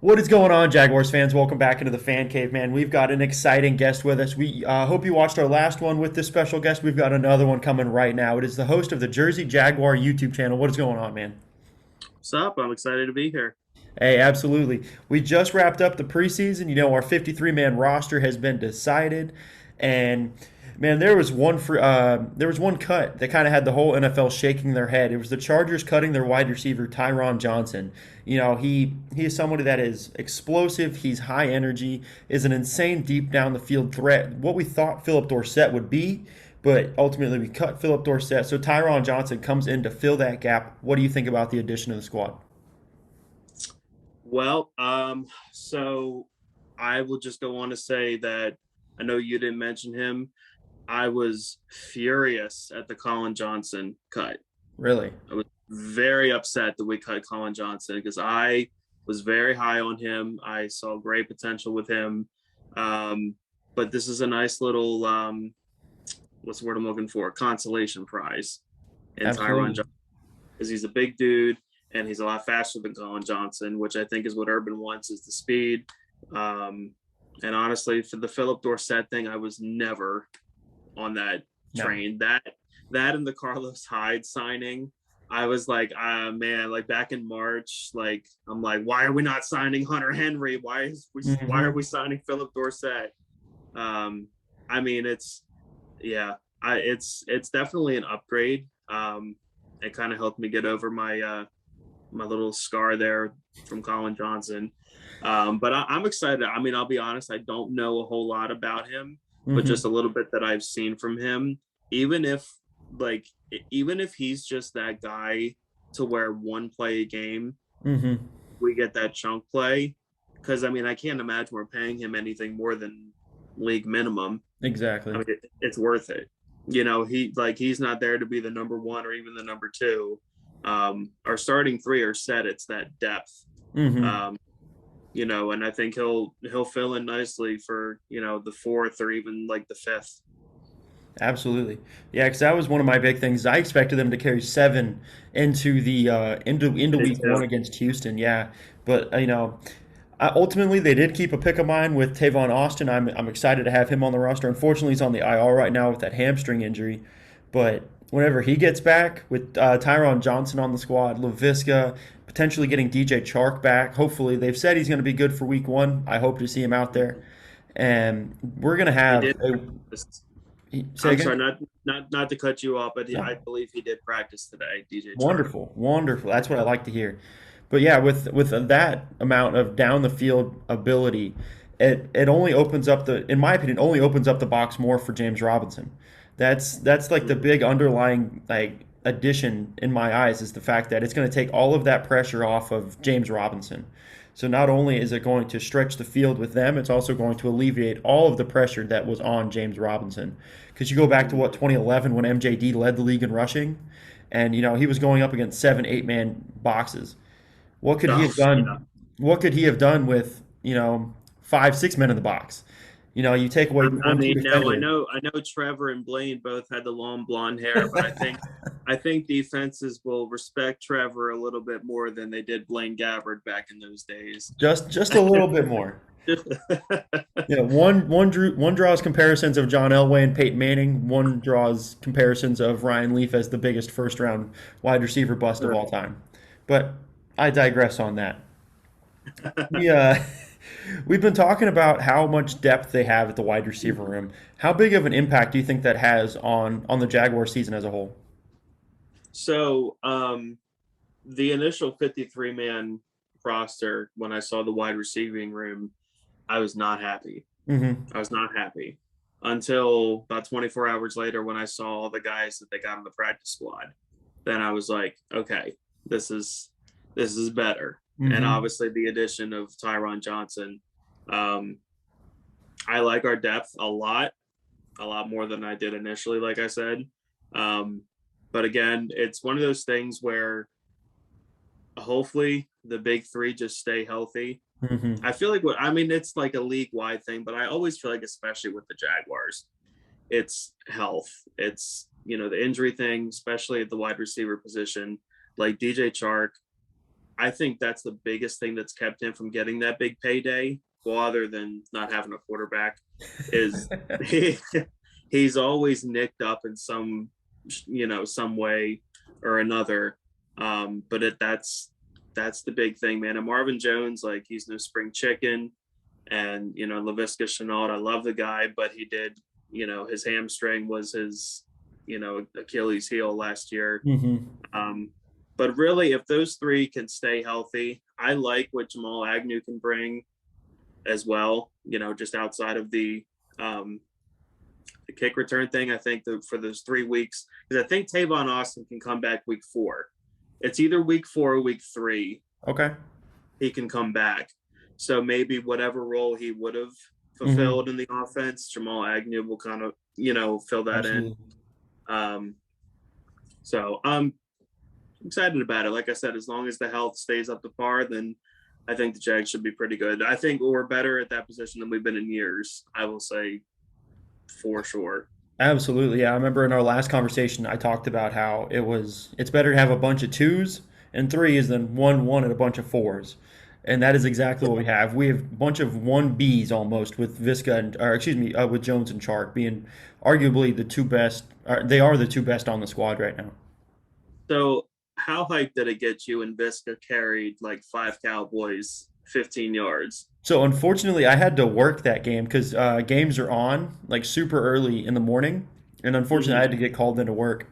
What is going on, Jaguars fans? Welcome back into the Fan Cave, man. We've got an exciting guest with us. We hope you watched our last one with this special guest. We've got another one coming right now. It is the host of the Jersey Jaguar YouTube channel. What is going on, man? What's up? I'm excited to be here. Hey, absolutely. We just wrapped up the preseason. Our 53-man roster has been decided, and man, there was one cut that kind of had the whole NFL shaking their head. It was the Chargers cutting their wide receiver Tyron Johnson. He is somebody that is explosive. He's high energy, is an insane deep down the field threat. What we thought Philip Dorsett would be. But ultimately, we cut Philip Dorsett. So Tyron Johnson comes in to fill that gap. What do you think about the addition of the squad? Well, so I will just go on to say that I know you didn't mention him. I was furious at the Colin Johnson cut. Really? I was very upset that we cut Colin Johnson because I was very high on him. I saw great potential with him. Um, but this is a nice little what's the word I'm looking for? Consolation prize in Tyron Absolutely. Johnson because he's a big dude and he's a lot faster than Colin Johnson, which I think is what Urban wants is the speed. Um, and honestly, for the Philip Dorsett thing, I was never on that No. train. That and the Carlos Hyde signing, I was like, man, like back in March, like I'm like, why are we not signing Hunter Henry? Why are Hmm. we signing Philip Dorsett? Um, I mean, yeah, it's definitely an upgrade. It kind of helped me get over my little scar there from Colin Johnson. But I'm excited. I mean, I'll be honest, I don't know a whole lot about him, but just Hmm. a little bit that I've seen from him. Even if like even if he's just that guy to where one play a game, Hmm. we get that chunk play. Because I mean, I can't imagine we're paying him anything more than league minimum. I Exactly. mean, it's worth it. He's not there to be the number one or even the number two. Our starting three are set. It's that depth. Hmm. Um, and I think he'll fill in nicely for the fourth or even like the fifth. Absolutely. Yeah, because that was one of my big things. I expected them to carry seven into the into I did week one too. against Houston. Yeah, but ultimately they did keep a pick of mine with Tavon Austin. I'm excited to have him on the roster. Unfortunately, he's on the IR right now with that hamstring injury, but whenever he gets back with Tyron Johnson on the squad, Laviska potentially getting DJ Chark back. Hopefully, they've said he's going to be good for week one. I hope to see him out there, and we're going to He have did a practice. say I'm sorry, again. not to cut you off, but No. I believe he did practice today, DJ Chark. Wonderful, wonderful. That's what I like to hear. But yeah, with that amount of down the field ability, it only opens up in my opinion, only opens up the box more for James Robinson. That's like the Mhm. big underlying like addition in my eyes is the fact that it's going to take all of that pressure off of James Robinson. So not only is it going to stretch the field with them, it's also going to alleviate all of the pressure that was on James Robinson. Because you go back to what Mhm. 2011 when MJD led the league in rushing, and he was going up against 7 8 man boxes. What could he Oh, have yeah. done? What could he have done with 5 6 men in the box? You take away I one two mean, now defender. I know Trevor and Blaine both had the long blonde hair, but I think defenses will respect Trevor a little bit more than they did Blaine Gabbert back in those days. Just a little bit more. One draws comparisons of John Elway and Peyton Manning. One draws comparisons of Ryan Leaf as the biggest first round wide receiver bust of all time. But I digress on that. We we've been talking about how much depth they have at the wide receiver room. How big of an impact do you think that has on the Jaguar season as a whole? So, the initial 53-man roster, when I saw the wide receiving room, I was not happy. Hmm. I was not happy until about 24 hours later when I saw all the guys that they got in the practice squad. Then I was like, okay, this is this is better. And Hmm. obviously the addition of Tyron Johnson. Um, I like our depth a lot more than I did initially, like I said. Um, but again, it's one of those things where hopefully the big three just stay healthy. Hmm. I feel like I mean, it's like a league wide thing, but I always feel like, especially with the Jaguars, it's health. It's the injury thing, especially at the wide receiver position. Like DJ Chark, I think that's the biggest thing that's kept him from getting that big payday. Well, other than not having a quarterback, is he, he's always nicked up in some way or another. But that's the big thing, man. And Marvin Jones, like, he's no spring chicken. And Laviska Shenault, I love the guy, but he did, his hamstring was his, Achilles heel last year. Hmm. But really, if those three can stay healthy, I like what Jamal Agnew can bring as well. Just outside of the kick return thing, I think that for those 3 weeks, because I think Tavon Austin can come back week 4. It's either week 4 or week 3. Okay. He can come back. So maybe whatever role he would have fulfilled in the offense, Jamal Agnew will kind of, fill that Absolutely. in. So I'm excited about it. Like I said, as long as the health stays up to par, then I think the Jags should be pretty good. I think we're better at that position than we've been in years, I will say, for sure. Absolutely. Yeah. I remember in our last conversation, I talked about how it's better to have a bunch of twos and threes than one and a bunch of fours. And that is exactly what we have. We have a bunch of one Bs almost with Visca or excuse me, with Jones and Chark being arguably the two best. They are the two best on the squad right now. So how hyped did it get you when Visca carried like 5 Cowboys 15 yards? So unfortunately, I had to work that game because games are on like super early in the morning, and unfortunately, I Mm-hmm. had to get called into work,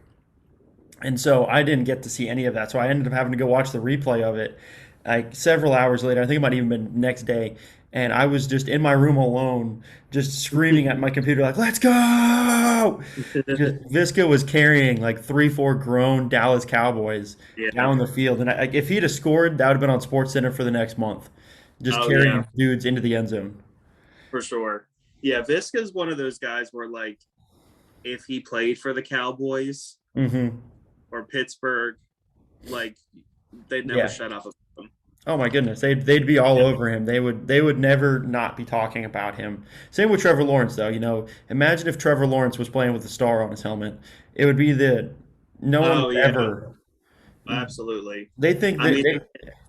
and so I didn't get to see any of that. So I ended up having to go watch the replay of it, like several hours later. I think it might even been next day, and I was just in my room alone, just screaming at my computer like, "Let's go!" Just, Visca was carrying like 3, 4 grown Dallas Cowboys Yeah. down the field, and if he'd have scored, that would have been on Sports Center for the next month, just Oh yeah, carrying dudes into the end zone. for sure. Yeah, Visca's one of those guys where, like, if he played for the Cowboys Hmm. or Pittsburgh, like, they'd never Yeah. shut up about him. Oh my goodness, they'd be all Yeah. over him. They would never not be talking about him. Same with Trevor Lawrence though. Imagine if Trevor Lawrence was playing with a star on his helmet. It would be the no one Oh would yeah, ever. absolutely. They think I that mean, they.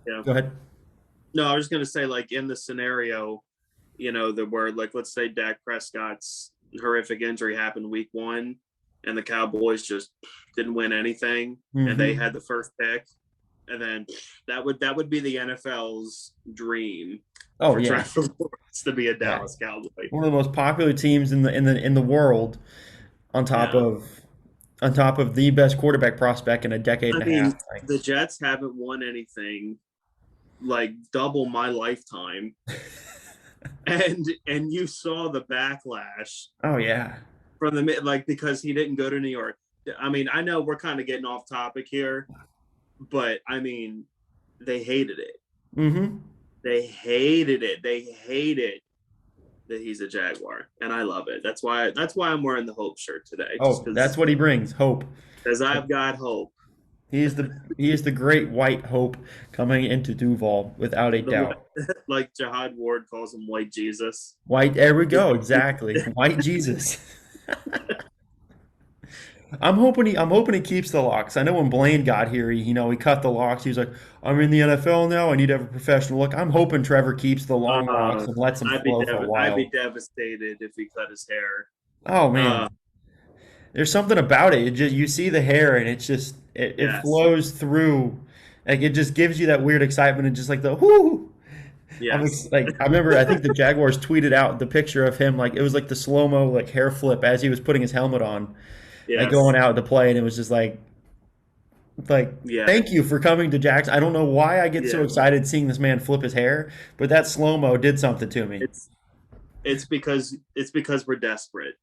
yeah. Go ahead. No, I was gonna say, like, in the scenario, that where, like, let's say Dak Prescott's horrific injury happened week 1, and the Cowboys just didn't win anything, and they Hmm. had the first pick, and then that would be the NFL's dream Oh for yeah, Trevor Lawrence to be a yeah. Dallas Cowboy. One of the most popular teams in the world, on top Yeah. of on top of the best quarterback prospect in a decade I and a half. mean, Like, the Jets haven't won anything like double my lifetime, and you saw the backlash oh yeah. from the like, because he didn't go to New York. I mean, I know we're kind of getting off topic here, but I mean, they hated it. Hmm. They hated it. They hated that he's a Jaguar, and I love it. That's why I'm wearing the hope shirt today, just Oh, that's what he brings. Hope. because I've got hope. He is the great white hope coming into Duval without a The doubt. like Jihad Ward calls him White Jesus. White, there we go, exactly. White Jesus. I'm hoping he keeps the locks. I know when Blaine got here, he cut the locks. He was like, "I'm in the NFL now. I need to have a professional look." I'm hoping Trevor keeps the long locks Uh, and lets them flow for a I'd be while. devastated if he cut his hair. Oh Uh, man, there's something about it. It just you see the hair and it's just it yes, flows through. Like it just gives you that weird excitement and just like the whoo. yes, Like I remember I think the Jaguars tweeted out the picture of him like it was like the slow mo like hair flip as he was putting his helmet on, like yes, going out to play, and it was just like yeah, thank you for coming to Jackson. I don't know why I get so yeah. excited seeing this man flip his hair, but that slow mo did something to me. It's it's because we're desperate.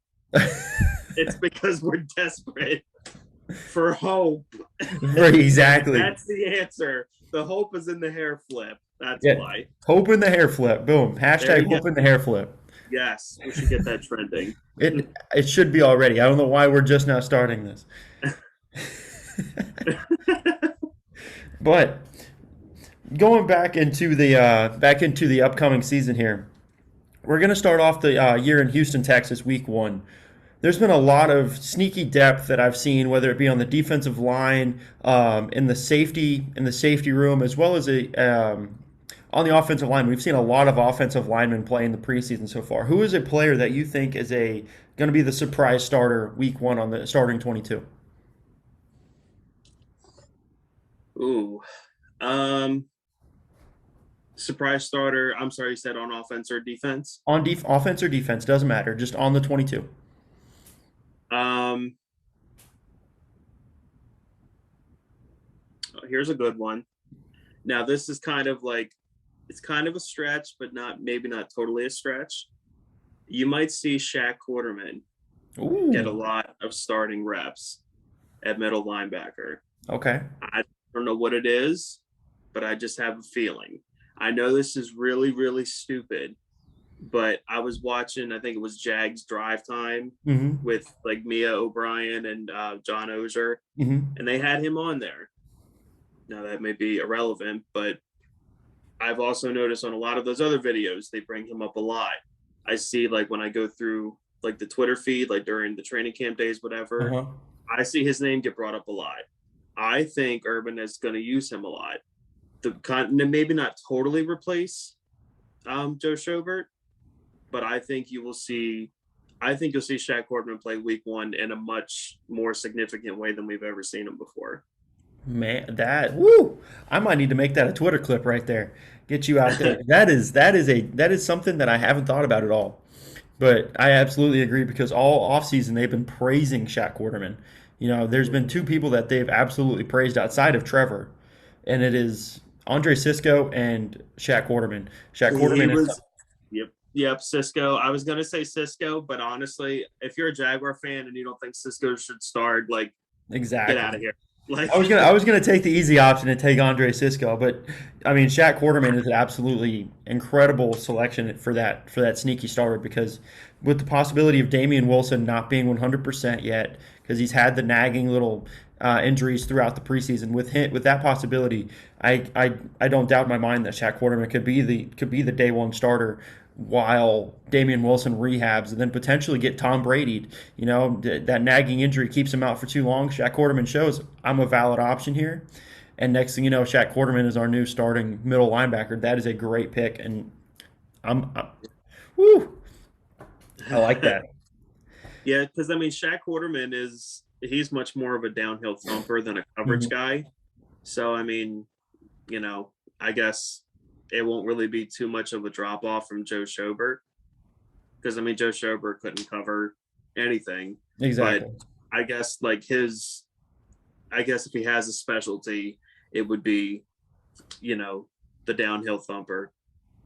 It's because we're desperate for hope. Right, exactly. That's the answer. The hope is in the hair flip. That's Yeah. why. Hope in the hair flip. Boom. There Hashtag you go. hope in the hair flip. Yes, we should get that trending. It should be already. I don't know why we're just now starting this. But going back into the upcoming season here, we're going to start off the year in Houston, Texas, week 1. there's been a lot of sneaky depth that I've seen, whether it be on the defensive line, in the safety room, as well as on the offensive line. We've seen a lot of offensive linemen play in the preseason so far. Who is a player that you think is a going to be the surprise starter week one on the starting 22 Ooh. Um, Surprise starter. I'm sorry, you said on offense or defense? on offense or defense doesn't matter, just on the 22. Um, Here's a good one. Now, this is kind of like it's kind of a stretch, but not maybe not totally a stretch. You might see Shaq Quarterman get a Ooh, lot of starting reps at middle linebacker. okay. I don't know what it is, but I just have a feeling. I know this is really, really stupid, but I was watching, I think it was Jags Drive Time Mm-hmm. with like Mia O'Brien and John Oehser, Mm-hmm. and they had him on there. Now, that may be irrelevant, but I've also noticed on a lot of those other videos, they bring him up a lot. I see, like, when I go through like the Twitter feed, like during the training camp days, whatever, Uh-huh. I see his name get brought up a lot. I think Urban is going to use him a lot. Maybe not totally replace Joe Schobert, but I think you will see. I think you'll see Shaq Quarterman play Week One in a much more significant way than we've ever seen him before. Man, that woo! I might need to make that a Twitter clip right there. Get you out there. That is something that I haven't thought about at all. But I absolutely agree because all offseason they've been praising Shaq Quarterman. You know, there's been two people that they've absolutely praised outside of Trevor, and it is Andre Cisco and Shaq Quarterman. Shaq He Quarterman is was, yep, Cisco. I was gonna say Cisco, but honestly, if you're a Jaguar fan and you don't think Cisco should start, like, get out of exactly. here. Like, I was gonna take the easy option and take Andre Cisco, but I mean Shaq Quarterman is an absolutely incredible selection for that sneaky starter because with the possibility of Damian Wilson not being 100% yet because he's had the nagging little injuries throughout the preseason with that possibility, I don't doubt in my mind that Shaq Quarterman could be the day one starter while Damian Wilson rehabs and then potentially get Tom Brady. You know, that nagging injury keeps him out for too long. Shaq Quarterman shows I'm a valid option here. And next thing you know, Shaq Quarterman is our new starting middle linebacker. That is a great pick. And I'm woo, I like that. yeah, because I mean, Shaq Quarterman he's much more of a downhill thumper than a coverage Mhm. guy. So I mean, I guess it won't really be too much of a drop off from Joe Schobert because I mean Joe Schobert couldn't cover anything, but Exactly. I guess like I guess if he has a specialty, it would be you know the downhill thumper.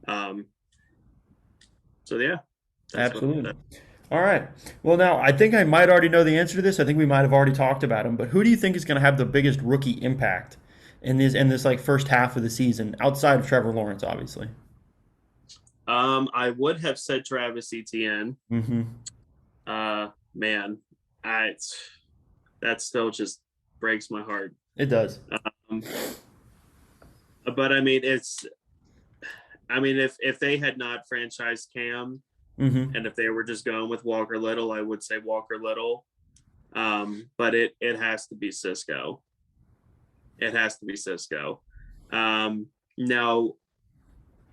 Um, so yeah, that's what. Absolutely. All right. Well, now I think I might already know the answer to this. I think we might have already talked about him. But who do you think is going to have the biggest rookie impact in this like first half of the season outside of Trevor Lawrence, obviously? I would have said Travis Etienne. Mm-hmm. Man, I that still just breaks my heart. It does. Um, but I mean, if they had not franchised Cam Mm-hmm. and if they were just going with Walker Little, I would say Walker Little. But it has to be Cisco. It has to be Cisco. Now,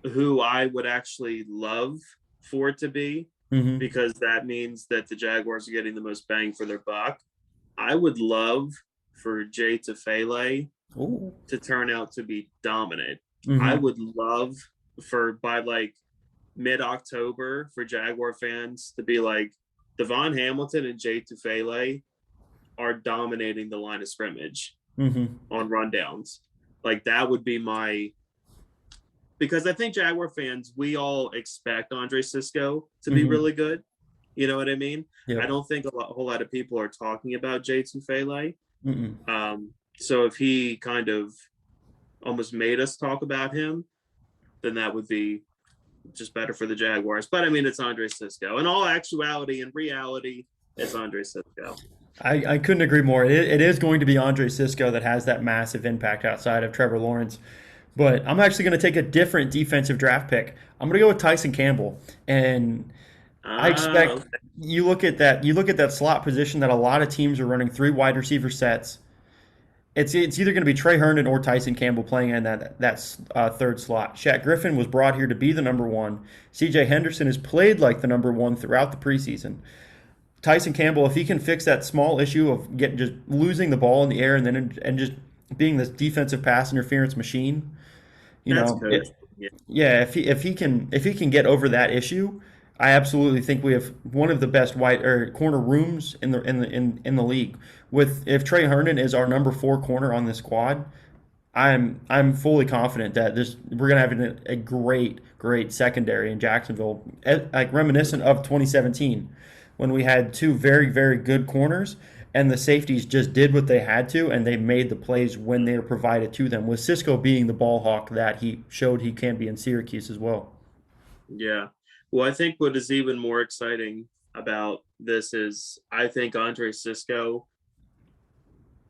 who I would actually love for it to be, Mm-hmm. because that means that the Jaguars are getting the most bang for their buck. I would love for Jay Tufele Ooh. to turn out to be dominant. I Mm-hmm. would love for by like mid October for Jaguar fans to be like Devon Hamilton and Jay Tufele are dominating the line of scrimmage Mm-hmm. on rundowns. Like that would be my because I think Jaguar fans, we all expect Andre Cisco to be Mm-hmm. really good. You know what I mean? I Yep. don't think whole lot of people are talking about Jay Tufele. Mm-mm. So if he kind of almost made us talk about him, then that would be just better for the Jaguars. But I mean, it's Andre Cisco. In all actuality and reality, it's Andre Cisco. I couldn't agree more. It is going to be Andre Cisco that has that massive impact outside of Trevor Lawrence. But I'm actually going to take a different defensive draft pick. I'm going to go with Tyson Campbell. And I expect Okay. you look at that slot position that a lot of teams are running three wide receiver sets. It's either going to be Trey Herndon or Tyson Campbell playing in that third slot. Shaq Griffin was brought here to be the number one. C.J. Henderson has played like the number one throughout the preseason. Tyson Campbell, if he can fix that small issue of getting just losing the ball in the air and just being this defensive pass interference machine, you That's know, coach. Yeah. yeah, if he can get over that issue, I absolutely think we have one of the best wide or corner rooms in the league. With if Trey Herndon is our number four corner on this squad, I'm fully confident that this we're gonna have a great secondary in Jacksonville, like reminiscent of 2017 when we had two very good corners and the safeties just did what they had to and they made the plays when they were provided to them. With Cisco being the ball hawk that he showed he can be in Syracuse as well. Yeah. Well, I think what is even more exciting about this is I think Andre Cisco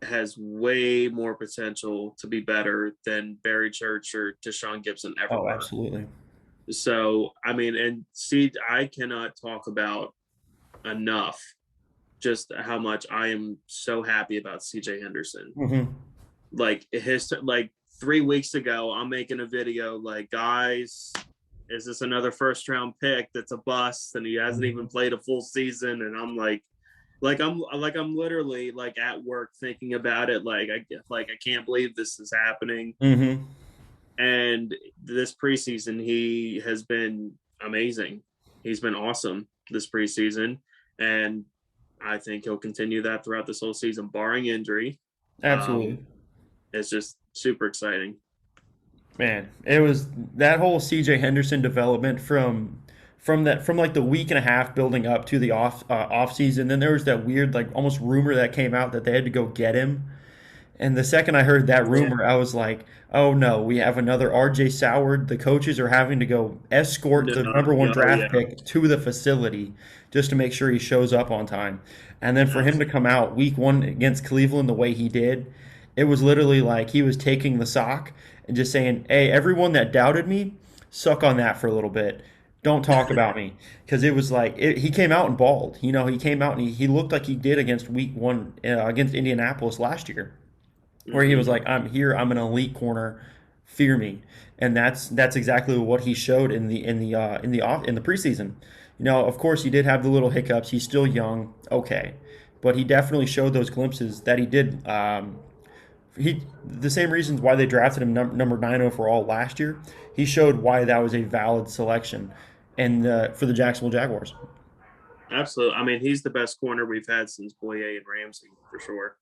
has way more potential to be better than Barry Church or Deshaun Gibson ever Oh, were. absolutely. So, I mean, and see, I cannot talk about enough just how much I am so happy about CJ Henderson. Hmm. Like 3 weeks ago, I'm making a video like, guys, is this another first round pick that's a bust and he hasn't even played a full season? And I'm like I'm literally like at work thinking about it. I can't believe this is happening. Hmm. And this preseason, he has been amazing. He's been awesome this preseason, and I think he'll continue that throughout this whole season, barring injury. Um, Absolutely. it's just super exciting. Man, it was that whole CJ Henderson development from like the week and a half building up to the off season. Then there was that weird like almost rumor that came out that they had to go get him. And the second I heard that Yeah. rumor, I was like, "Oh no, we have another R.J. Soward." The coaches are having to go escort No, the number one oh yeah, draft pick to the facility just to make sure he shows up on time. And then for him to absolutely. come out week one against Cleveland the way he did, it was literally like he was taking the sock and just saying, "Hey, everyone that doubted me, suck on that for a little bit. Don't talk about me." Because it was like he came out and balled. He came out and he looked like he did against week one against Indianapolis last year where he was Hmm. like, "I'm here. I'm an elite corner. Fear me." And that's exactly what he showed in the preseason. Of course, he did have the little hiccups. He's still young, okay, but he definitely showed those glimpses that he did. He the same reasons why they drafted him number nine overall last year. He showed why that was a valid selection, and for the Jacksonville Jaguars. Absolutely. I mean, he's the best corner we've had since Boye and Ramsey for sure.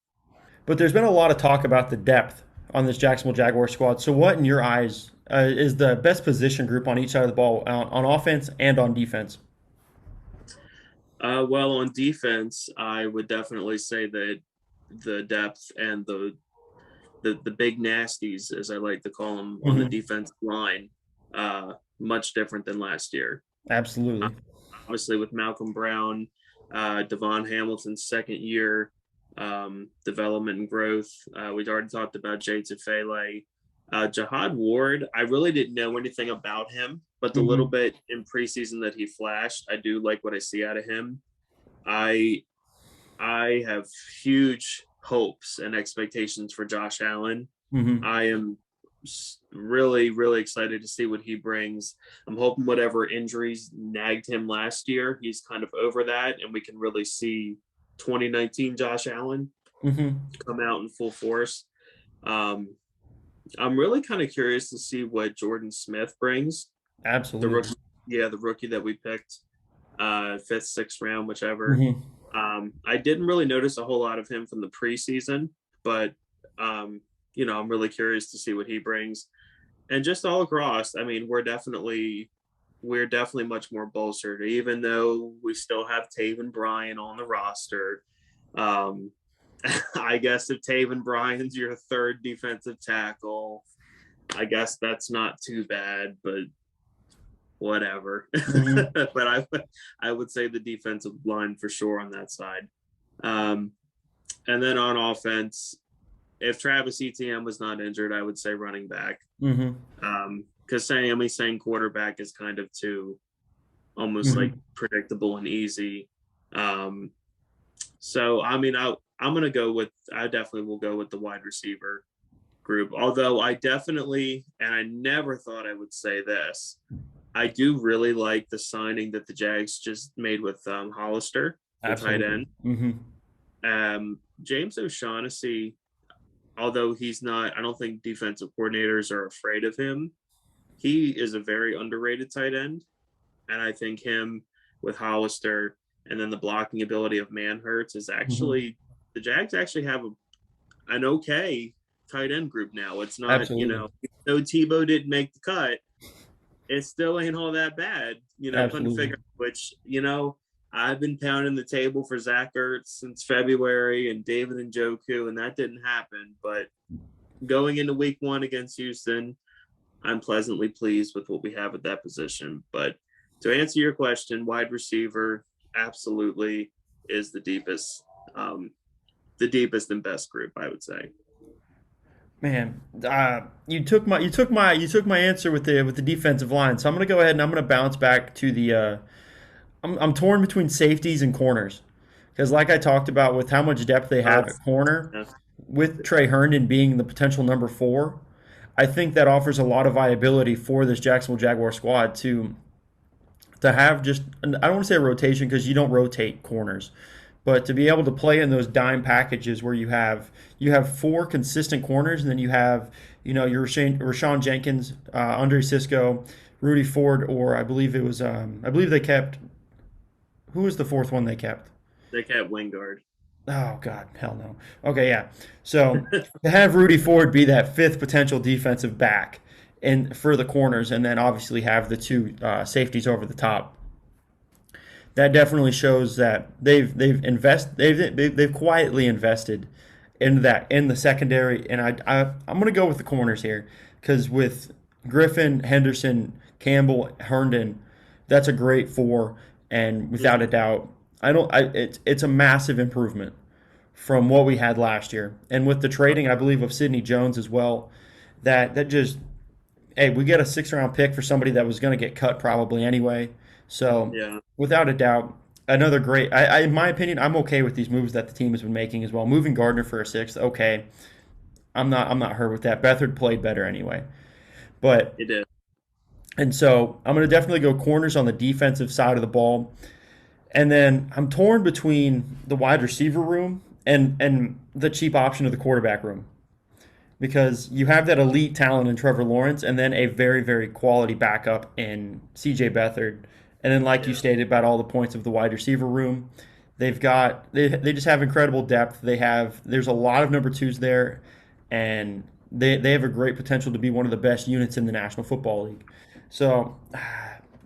But there's been a lot of talk about the depth on this Jacksonville Jaguar squad. So, what, in your eyes, is the best position group on each side of the ball on offense and on defense? Well, on defense, I would definitely say that the depth and the big nasties, as I like to call them, on the Hmm. defensive line, much different than last year. Uh, Absolutely. Obviously, with Malcolm Brown, Devon Hamilton's second year development and growth. We'd already talked about Jay Tufele. Jihad Ward, I really didn't know anything about him, but the little Hmm. bit in preseason that he flashed, I do like what I see out of him. I I have huge hopes and expectations for Josh Allen. Hmm. I am really excited to see what he brings. I'm hoping whatever injuries nagged him last year, he's kind of over that, and we can really see 2019 Josh Allen Hmm. come out in full force. Um, I'm really kind of curious to see what Jordan Smith brings. The Absolutely. rookie, yeah, the rookie that we picked, fifth, sixth round, whichever. Hmm. I didn't really notice a whole lot of him from the preseason, but um, I'm really curious to see what he brings. And just all across, I mean, we're definitely much more bolstered, even though we still have Taven Bryan on the roster. Um, I guess if Taven Bryan's your third defensive tackle, I guess that's not too bad, but whatever. Hmm. But I would say the defensive line for sure on that side. Um, and then on offense, if Travis Etienne was not injured, I would say running back. Hmm. Because saying quarterback is kind of too. almost like Mhm. predictable and easy. Um, so I mean, I'm gonna go with I definitely will go with the wide receiver group. Although I definitely, and I never thought I would say this, I do really like the signing that the Jags just made with Hollister, the tight Absolutely. end. Hmm. James O'Shaughnessy, although he's not, I don't think defensive coordinators are afraid of him. He is a very underrated tight end, and I think him with Hollister and then the blocking ability of Manhurts is Hmm. actually the Jags actually have an okay tight end group now. It's not, Absolutely. though Tebow didn't make the cut, it still ain't all that bad. Couldn't Absolutely. figure which, I've been pounding the table for Zach Ertz since February and David and Njoku, and that didn't happen. But going into week one against Houston, I'm pleasantly pleased with what we have at that position. But to answer your question, wide receiver absolutely is um, the deepest and best group, I would say. Man, you took my answer with the defensive line. So I'm gonna go ahead and I'm gonna bounce back to the. I'm torn between safeties and corners because, like I talked about, with how much depth they have at That's, corner, that's with Trey Herndon being the potential number four, I think that offers a lot of viability for this Jacksonville Jaguar squad to have just I don't want to say a rotation because you don't rotate corners, but to be able to play in those dime packages where you have four consistent corners and then you have your Rashawn Jenkins, Andre Cisco, Rudy Ford, or I believe they kept who was the fourth one they kept? they kept Wingard. Oh God, hell no. Okay, yeah. So to have Rudy Ford be that fifth potential defensive back and for the corners, and then obviously have the two safeties over the top, that definitely shows that they've quietly invested in the secondary, and I'm gonna go with the corners here because with Griffin, Henderson, Campbell, Herndon, that's a great four, and without a Mhm. doubt, it's a massive improvement from what we had last year, and with the trading, I believe of Sidney Jones as well, that just hey, we get a 6th round pick for somebody that was going to get cut probably anyway. So, Yeah, without a doubt, another great. In my opinion, I'm okay with these moves that the team has been making as well. Moving Gardner for a sixth, okay. I'm not hurt with that. Beathard played better anyway, but it did. and so I'm going to definitely go corners on the defensive side of the ball, and then I'm torn between the wide receiver room and the cheap option of the quarterback room because you have that elite talent in Trevor Lawrence and then a very, very quality backup in CJ Beathard. And then, like you Yeah, stated, about all the points of the wide receiver room, they just have incredible depth. There's a lot of number twos there, and they have a great potential to be one of the best units in the National Football League. So,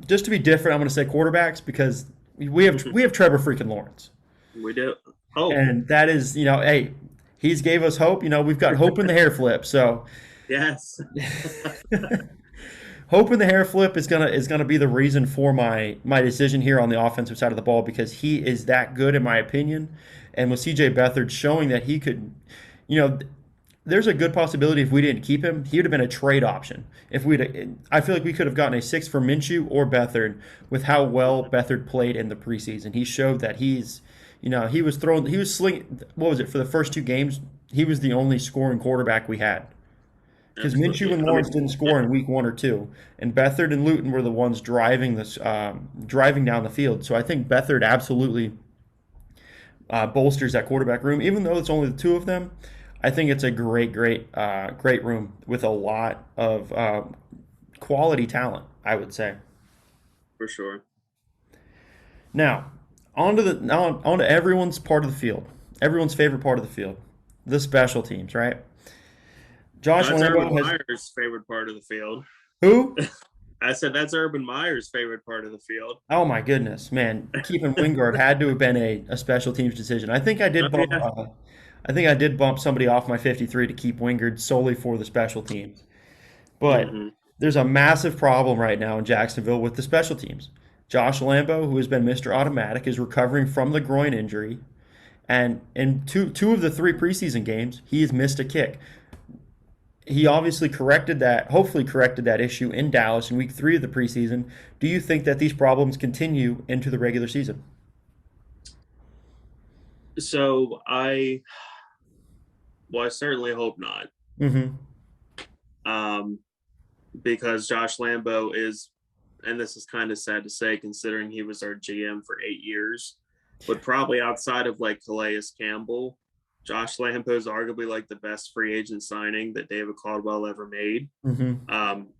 just to be different, I'm going to say quarterbacks because we have Trevor freaking Lawrence. we do. Hope. And that is, hey, he's gave us hope. We've got hope in the hair flip. So Yes. hope in the hair flip is gonna be the reason for my decision here on the offensive side of the ball because he is that good in my opinion. And with CJ Beathard showing that he could, you know, there's a good possibility if we didn't keep him, he would have been a trade option. If I feel like we could have gotten a six for Minshew or Beathard with how well Beathard played in the preseason. He showed that he was throwing, he was slinging. What was it for the first two games? He was the only scoring quarterback we had because Minshew Absolutely. and I mean, Lawrence didn't yeah, score in week one or two, and Beathard and Luton were the ones driving down the field. So I think Beathard absolutely bolsters that quarterback room, even though it's only the two of them. I think it's a great room with a lot of quality talent. I would say. for sure. Now, onto everyone's part of the field, everyone's favorite part of the field, the special teams. Right? Josh That's Urban Lambo has Meyer's favorite part of the field. who? I said that's Urban Meyer's favorite part of the field. Oh my goodness, man! Keeping Wingard had to have been a special teams decision. Oh yeah. I think I did bump somebody off my 53 to keep Wingard solely for the special teams. But Hmm. there's a massive problem right now in Jacksonville with the special teams. Josh Lambo, who has been Mr. Automatic, is recovering from the groin injury, and in two of the three preseason games, he has missed a kick. he obviously corrected that, hopefully corrected that issue in Dallas in week 3 of the preseason. Do you think that these problems continue into the regular season? So I certainly hope not. Mm-hmm. Um, because Josh Lambo is, and this is kind of sad to say considering he was our GM for 8 years, but probably outside of like Calais Campbell, Josh Lambo is arguably like the best free agent signing that David Caldwell ever made. Mm-hmm.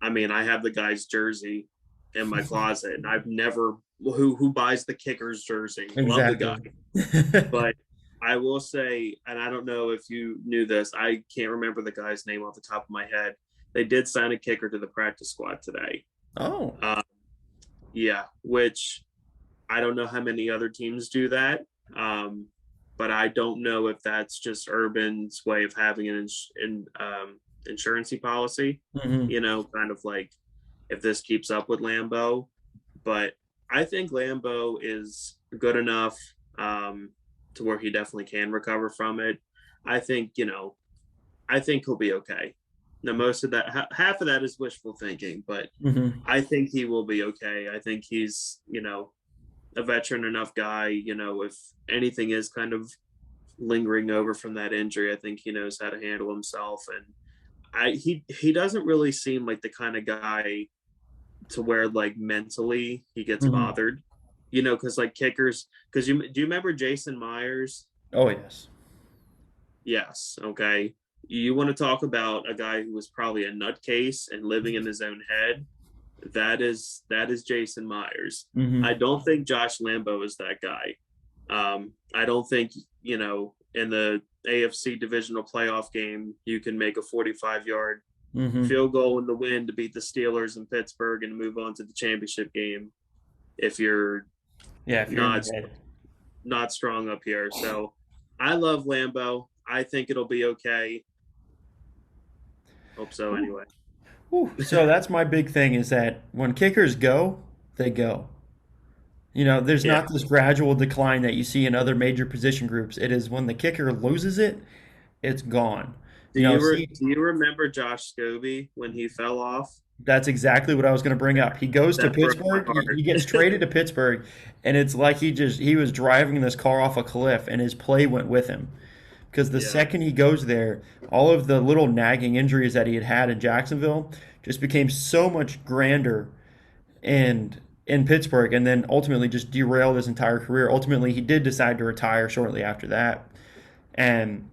I mean, I have the guy's jersey in my closet, and I've never who buys the Kickers jersey. Love the guy, Exactly. but I will say, and I don't know if you knew this, I can't remember the guy's name off the top of my head. They did sign a kicker to the practice squad today. Oh. Uh, yeah, which I don't know how many other teams do that. Um, but I don't know if that's just Urban's way of having an insurancy policy, Mm-hmm. kind of like if this keeps up with Lambo. But I think Lambo is good enough to where he definitely can recover from it. I think, I think he'll be okay. Now, most of that, half of that is wishful thinking, but Mm-hmm. I think he will be okay. I think he's, a veteran enough guy, if anything is kind of lingering over from that injury, I think he knows how to handle himself. And he doesn't really seem like the kind of guy to where like mentally he gets Mm-hmm. bothered, because like kickers, because do you remember Jason Myers? Oh yes. Yes. Okay. You want to talk about a guy who was probably a nutcase and living in his own head? That is Jason Myers. I Mm-hmm. don't think Josh Lambo is that guy. I don't think in the AFC divisional playoff game you can make a 45-yard Mm-hmm. field goal in the wind to beat the Steelers in Pittsburgh and move on to the championship game if you're Yeah, if you're in not your head. not strong up here. So I love Lambo. I think it'll be okay. Hope so Ooh. anyway. Ooh. So that's my big thing is that when kickers go, they go. There's Yeah. not this gradual decline that you see in other major position groups. It is when the kicker loses it, it's gone. See, Do you remember Josh Scobie when he fell off? that's exactly what I was going to bring up. He goes to That broke my Pittsburgh. He gets heart. traded to Pittsburgh, and it's like he was driving this car off a cliff, and his play went with him. Because the Yeah. second he goes there, all of the little nagging injuries that he had had in Jacksonville just became so much grander and in Pittsburgh, and then ultimately just derailed his entire career. Ultimately, he did decide to retire shortly after that, and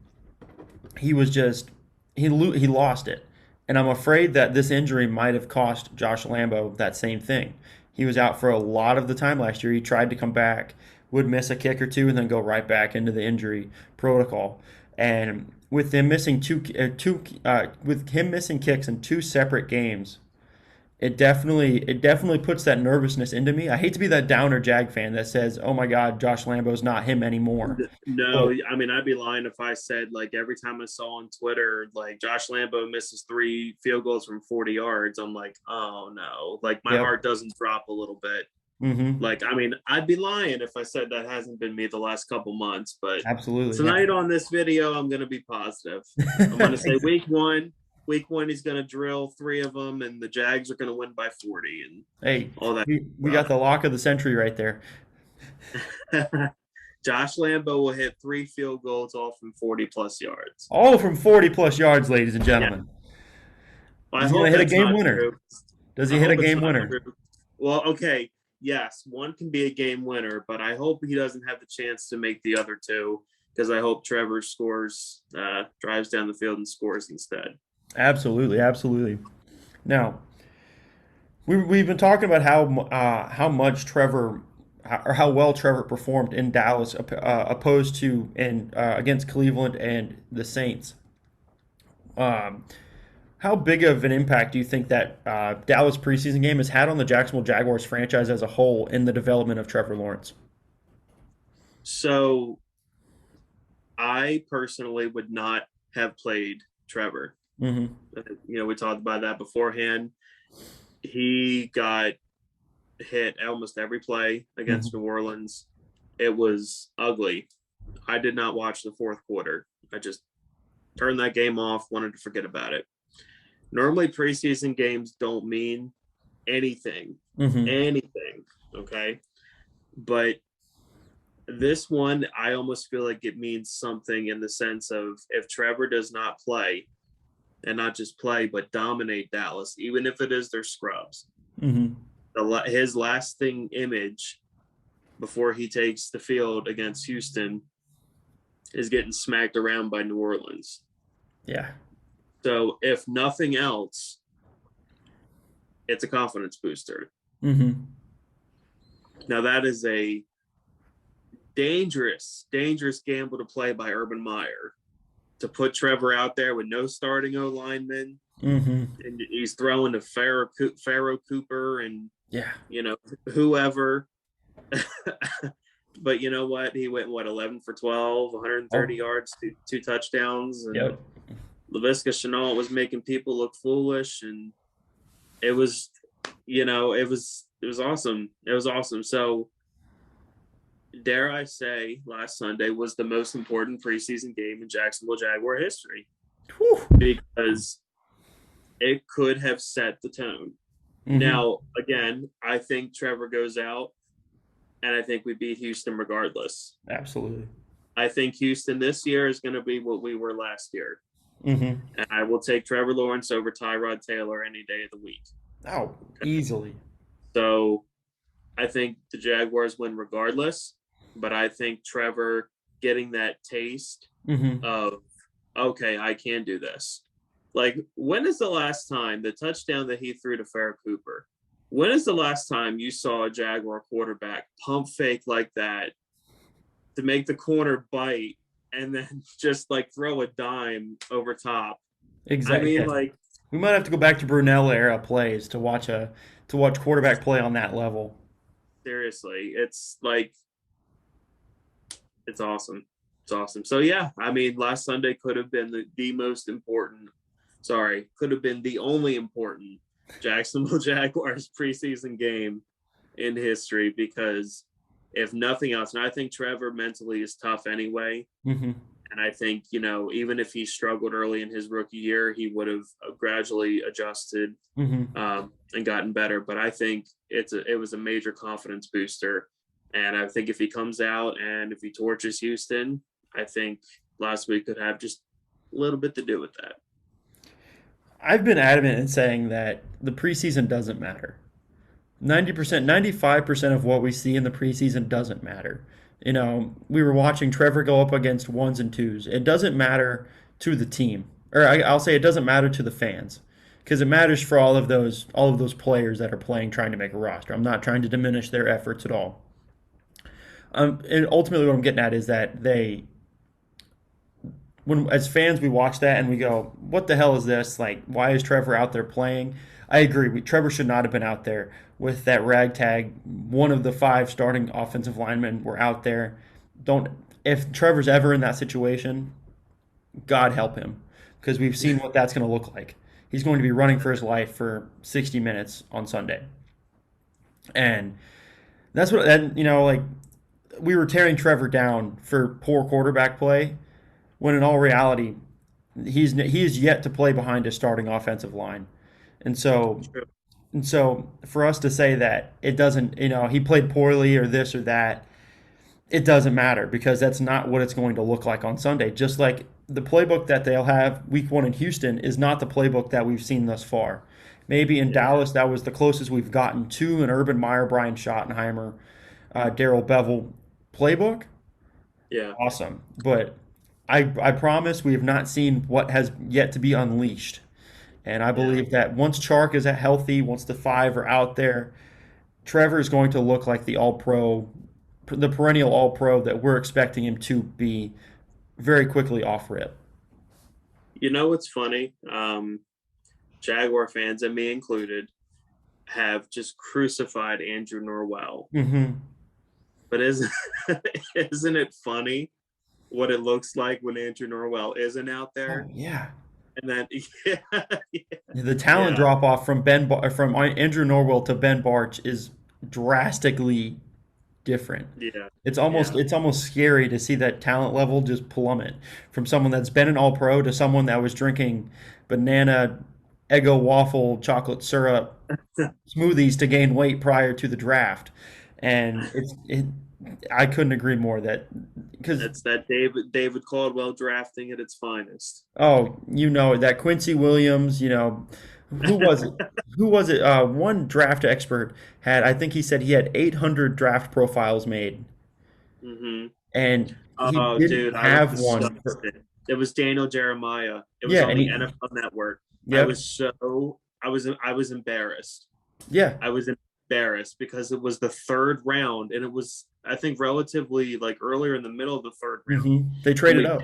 he was just he lost it. And I'm afraid that this injury might have cost Josh Lambo that same thing. He was out for a lot of the time last year. He tried to come back, would miss a kick or two, and then go right back into the injury protocol. And with them missing with him missing kicks in two separate games, it definitely puts that nervousness into me. I hate to be that downer Jag fan that says, "Oh my God, Josh Lambo's not him anymore." No, But I mean I'd be lying if I said like every time I saw on Twitter like Josh Lambo misses 3 field goals from 40 yards, I'm like, oh no, like my yep. heart doesn't drop a little bit. Mm-hmm. Like, I mean, I'd be lying if I said that hasn't been me the last couple months, but Absolutely. Yeah. tonight on this video, I'm going to be positive. I'm going to say week one, he's going to drill 3 of them, and the Jags are going to win by 40 and Hey, all that we got the lock of the century right there. stuff. Josh Lambo will hit 3 field goals off from 40 plus yards. All from 40 plus yards, ladies and Yeah. gentlemen. Well, I Is he going hope to hit a that's game not winner? true. Does he I hit a hope it's game not winner? true. Well, okay. Yes, one can be a game winner, but I hope he doesn't have the chance to make the other two because I hope Trevor scores, drives down the field and scores instead. Absolutely, absolutely. Now, we've been talking about how much Trevor or how well Trevor performed in Dallas opposed to in against Cleveland and the Saints. Um, how big of an impact do you think that Dallas preseason game has had on the Jacksonville Jaguars franchise as a whole in the development of Trevor Lawrence? So I personally would not have played Trevor. Mm-hmm. We talked about that beforehand. He got hit almost every play against New Mm-hmm. Orleans. It was ugly. I did not watch the fourth quarter. I just turned that game off, wanted to forget about it. Normally preseason games don't mean anything, Mm-hmm. anything. Okay. But this one, I almost feel like it means something in the sense of if Trevor does not play, and not just play, but dominate Dallas, even if it is their scrubs. Mm-hmm. His lasting image before he takes the field against Houston is getting smacked around by New Orleans. Yeah. So if nothing else, it's a confidence booster. Mm-hmm. Now that is a dangerous, dangerous gamble to play by Urban Meyer to put Trevor out there with no starting O lineman, Mm-hmm. and he's throwing to Pharaoh Cooper and Yeah. whoever. But you know what? He went 11 for 12, 130 Oh. yards, two touchdowns, and Yep. Laviska Shenault was making people look foolish, and it was, it was awesome. It was awesome. So, dare I say, last Sunday was the most important preseason game in Jacksonville Jaguar history Whew. because it could have set the tone. Mm-hmm. Now, again, I think Trevor goes out, and I think we beat Houston regardless. Absolutely. I think Houston this year is going to be what we were last year. Mm-hmm. And I will take Trevor Lawrence over Tyrod Taylor any day of the week. Oh, easily. So I think the Jaguars win regardless, but I think Trevor getting that taste Mm-hmm. of, okay, I can do this. Like, when is the last time the touchdown that he threw to Pharaoh Cooper? When is the last time you saw a Jaguar quarterback pump fake like that to make the corner bite and then just like throw a dime over top? I Exactly. mean, Yeah. like, We might have to go back to Brunel era plays to watch quarterback play on that level. seriously, it's like, it's awesome. It's awesome. So, yeah, I mean, last Sunday could have been the most important, could have been the only important Jacksonville Jaguars preseason game in history because if nothing else, and I think Trevor mentally is tough anyway. Mm-hmm. And I think, even if he struggled early in his rookie year, he would have gradually adjusted Mm-hmm. and gotten better. But I think it was a major confidence booster. And I think if he comes out and if he torches Houston, I think last week could have just a little bit to do with that. I've been adamant in saying that the preseason doesn't matter. 90%, 95% of what we see in the preseason doesn't matter. We were watching Trevor go up against ones and twos. It doesn't matter to the team, or I'll say it doesn't matter to the fans, because it matters for all of those players that are playing, trying to make a roster. I'm not trying to diminish their efforts at all. And ultimately, what I'm getting at is that when as fans we watch that and we go, "What the hell is this? Like, why is Trevor out there playing?" I agree. Trevor should not have been out there with that ragtag. One of the five starting offensive linemen were out there. Don't If Trevor's ever in that situation, God help him, because we've seen what that's going to look like. He's going to be running for his life for 60 minutes on Sunday, and that's what. And like we were tearing Trevor down for poor quarterback play, when in all reality, he is yet to play behind a starting offensive line. And so for us to say that it doesn't, he played poorly or this or that, it doesn't matter, because that's not what it's going to look like on Sunday. Just like the playbook that they'll have week one in Houston is not the playbook that we've seen thus far. Maybe in Yeah. Dallas, that was the closest we've gotten to an Urban Meyer, Brian Schottenheimer, Darrell Bevel playbook. Yeah. Awesome. But I promise we have not seen what has yet to be unleashed. And I Yeah. believe that once Chark is healthy, once the five are out there, Trevor is going to look like the all pro, the perennial all pro that we're expecting him to be very quickly off rip. You know what's funny? Jaguar fans, and me included, have just crucified Andrew Norwell. Mm-hmm. But isn't it funny what it looks like when Andrew Norwell isn't out Oh there? yeah. And then The talent yeah, drop off from from Andrew Norwell to Ben Barch is drastically different. yeah, It's almost yeah, it's almost scary to see that talent level just plummet from someone that's been an all pro to someone that was drinking banana Eggo waffle chocolate syrup smoothies to gain weight prior to the draft, and I couldn't agree more that because That's that David Caldwell drafting at its finest. oh, that Quincy Williams, who was it? Who was it? One draft expert had, I think he said he had 800 draft profiles made, Hmm. and he Oh, didn't dude, I was have one for, disgusted. It was Daniel Jeremiah. It was yeah, on and the he, NFL Network. I yep, was so I was embarrassed. yeah, I was embarrassed because it was the third round, and it was, I think, relatively like earlier in the middle of the third round, they and traded up.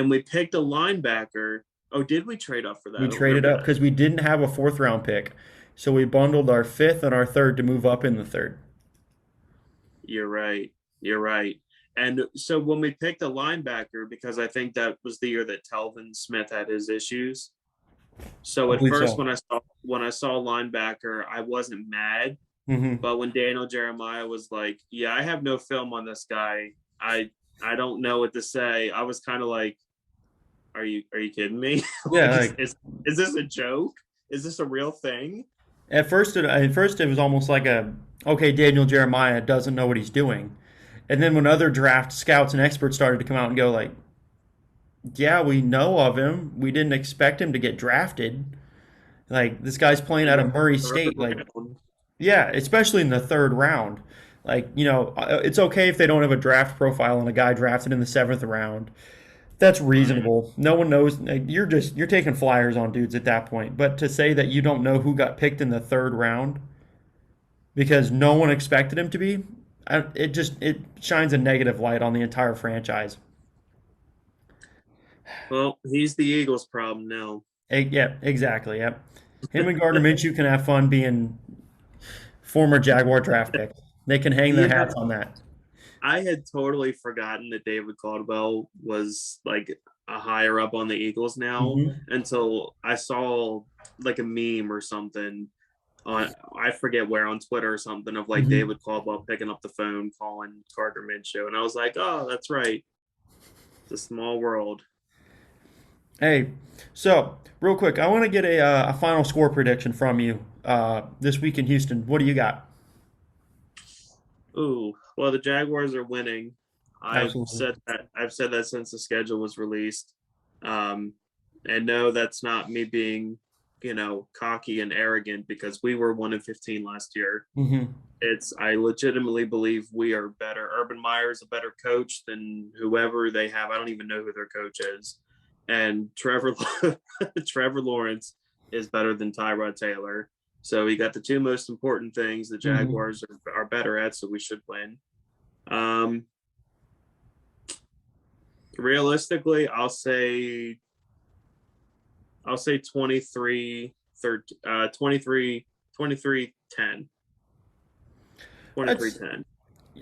we picked a linebacker. Oh, did we trade up for that? We I don't traded remember up that. because we didn't have a fourth round pick, so we bundled our fifth and our third to move up in the third. You're right. You're right. And so when we picked a linebacker, because I think that was the year that Telvin Smith had his issues. So I at believe first, so. when I saw linebacker, I wasn't mad. Hmm. But when Daniel Jeremiah was like, "Yeah, I have no film on this guy. I don't know what to say." I was kind of like, are you kidding me? Yeah, Like, like is this a joke? Is this a real thing?" at first it was almost like okay, Daniel Jeremiah doesn't know what he's doing, and then when other draft scouts and experts started to come out and go like, yeah, we know of him, we didn't expect him to get drafted. Like this guy's playing In out the of Murray third State, like round. yeah, especially in the third round. Like it's okay if they don't have a draft profile on a guy drafted in the seventh round. That's Right. reasonable. No one knows. Like, you're taking flyers on dudes at that point. But to say that you don't know who got picked in the third round because no one expected him to be, it shines a negative light on the entire franchise. Well, he's the Eagles' problem now. Yeah, exactly. Yep. Him and Gardner Minshew can have fun being former Jaguar draft picks. They can hang their Yeah, hats on that. I had totally forgotten that David Caldwell was like a higher up on the Eagles now Hmm. until I saw like a meme or something on, I forget where, on Twitter or something, of like Hmm. David Caldwell picking up the phone calling Gardner Minshew, and I was like, oh, that's right. It's a small world. Hey, so real quick, I want to get a final score prediction from you this week in Houston. What do you got? Ooh, well, the Jaguars are winning. Absolutely. I've said that since the schedule was released. Um, and no, that's not me being, cocky and arrogant, because we were 1-15 last year. Hmm. I legitimately believe we are better. Urban Meyer's a better coach than whoever they have. I don't even know who their coach is. And Trevor Lawrence is better than Tyrod Taylor. So we got the two most important things the Hmm. Jaguars are better at, so we should win. Um, Realistically, I'll say 23 13, 23 23 10. 23 That's 10.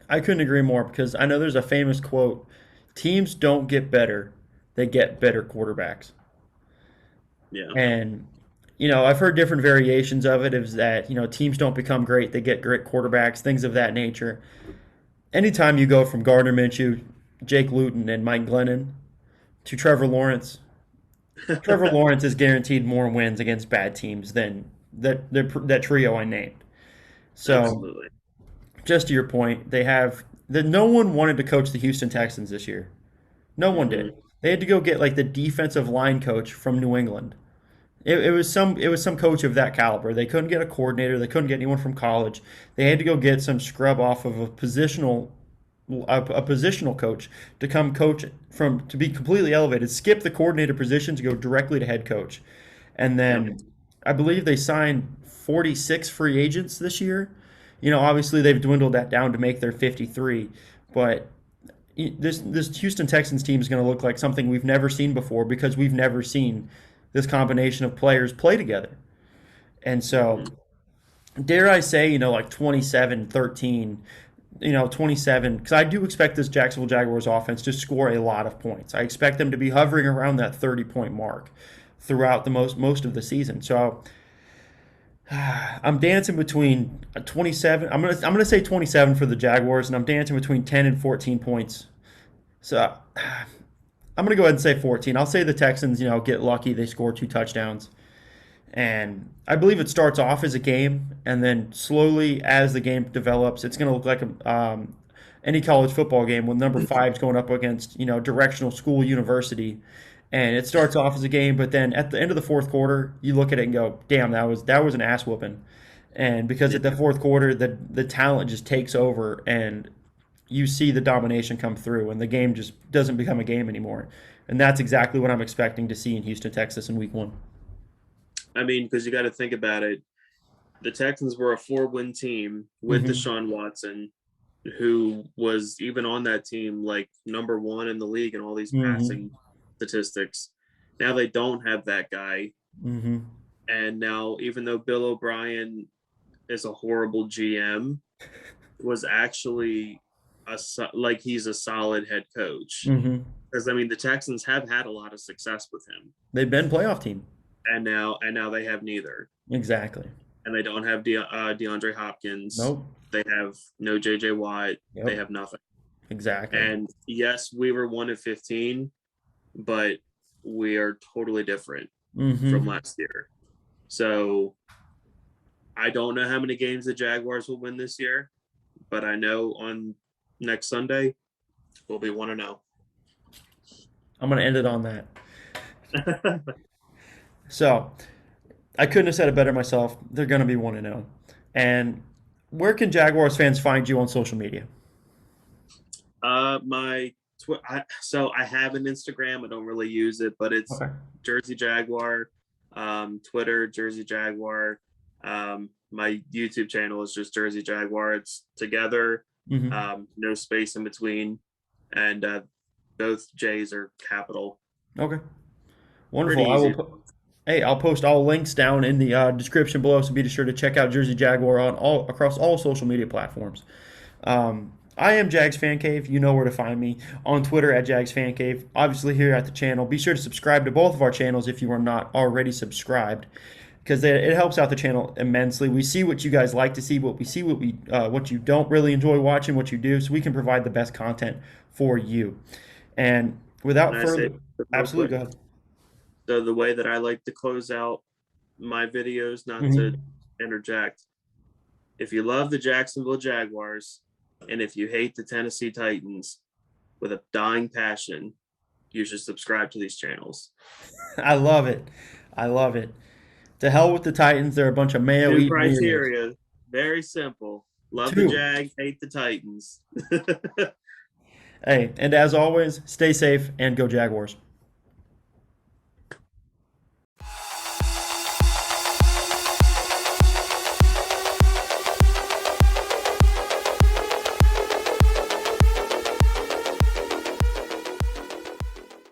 I couldn't agree more because I know there's a famous quote: "Teams don't get better; they get better quarterbacks." Yeah. And I've heard different variations of it. Is that teams don't become great; they get great quarterbacks, things of that nature. Anytime you go from Gardner Minshew, Jake Luton, and Mike Glennon to Trevor Lawrence, Trevor Lawrence is guaranteed more wins against bad teams than that trio I named. So, Absolutely. just to your point, they have that no one wanted to coach the Houston Texans this year. No one Hmm. did. They had to go get like the defensive line coach from New England. It was some coach of that caliber. They couldn't get a coordinator. They couldn't get anyone from college. They had to go get some scrub off of a positional coach to come coach from to be completely elevated. Skip the coordinator position to go directly to head coach, and Yep. then I believe they signed 46 free agents this year. Obviously they've dwindled that down to make their 53, but this Houston Texans team is going to look like something we've never seen before because we've never seen this combination of players play together. And so, Hmm. dare I say, like 27-13, 27, because I do expect this Jacksonville Jaguars offense to score a lot of points. I expect them to be hovering around that 30-point mark throughout the most of the season. So, I'm dancing between a 27. I'm gonna say 27 for the Jaguars, and I'm dancing between 10 and 14 points. So I'm going to go ahead and say 14. I'll say the Texans, get lucky. They score two touchdowns. And I believe it starts off as a game, and then slowly, as the game develops, it's going to look like any college football game with number fives going up against directional school university. And it starts off as a game, but then at the end of the fourth quarter, you look at it and go, "Damn, that was an ass whooping." And because at the fourth quarter, the talent just takes over, and you see the domination come through, and the game just doesn't become a game anymore. And that's exactly what I'm expecting to see in Houston, Texas, in Week 1. I mean, because you got to think about it. The Texans were a 4-win team with Mm-hmm. Deshaun Watson, who was even on that team like number one in the league in all these Mm-hmm. passing statistics. Now they don't have that guy. Mm-hmm. And now, even though Bill O'Brien is a horrible GM, was actually like he's a solid head coach. Mm-hmm. Because I mean, the Texans have had a lot of success with him, They've been playoff team. and now they have neither, Exactly. and they don't have DeAndre Hopkins. Nope. They have no JJ Watt. They Yep. have nothing. Exactly. And yes, we were 1-15, but we are totally different from Mm-hmm. last year. So I don't know how many games the Jaguars will win this year, but I know on next Sunday we'll be 1-0. I'm gonna end it on that. So I couldn't have said it better myself. They're gonna be 1-0. And where can Jaguars fans find you on social media? My so I have an Instagram. I don't really use it, but it's Okay. Jersey Jaguar. Twitter Jersey Jaguar. My YouTube channel is just Jersey Jaguar. It's together, Mm-hmm. no space in between, and both J's are capital. Okay. Pretty Wonderful. I will easy. put. Hey, I'll post all links down in the description below, so be sure to check out Jersey Jaguar on all across all social media platforms. I am Jags Fan Cave. You know where to find me on Twitter at Jags Fan Cave. Obviously, here at the channel. Be sure to subscribe to both of our channels if you are not already subscribed, because it helps out the channel immensely. We see what you guys like to see, what you don't really enjoy watching, what you do, so we can provide the best content for you. And Can without I say further, real absolutely, quick? go ahead. So the way that I like to close out my videos, not to Hmm. interject, if you love the Jacksonville Jaguars and if you hate the Tennessee Titans with a dying passion, you should subscribe to these channels. I love it. I love it. To hell with the Titans. They're a bunch of mayo Two eating weirdos. criteria, very simple. Love the Two. Jags, hate the Titans. Hey, and as always, stay safe and go Jaguars.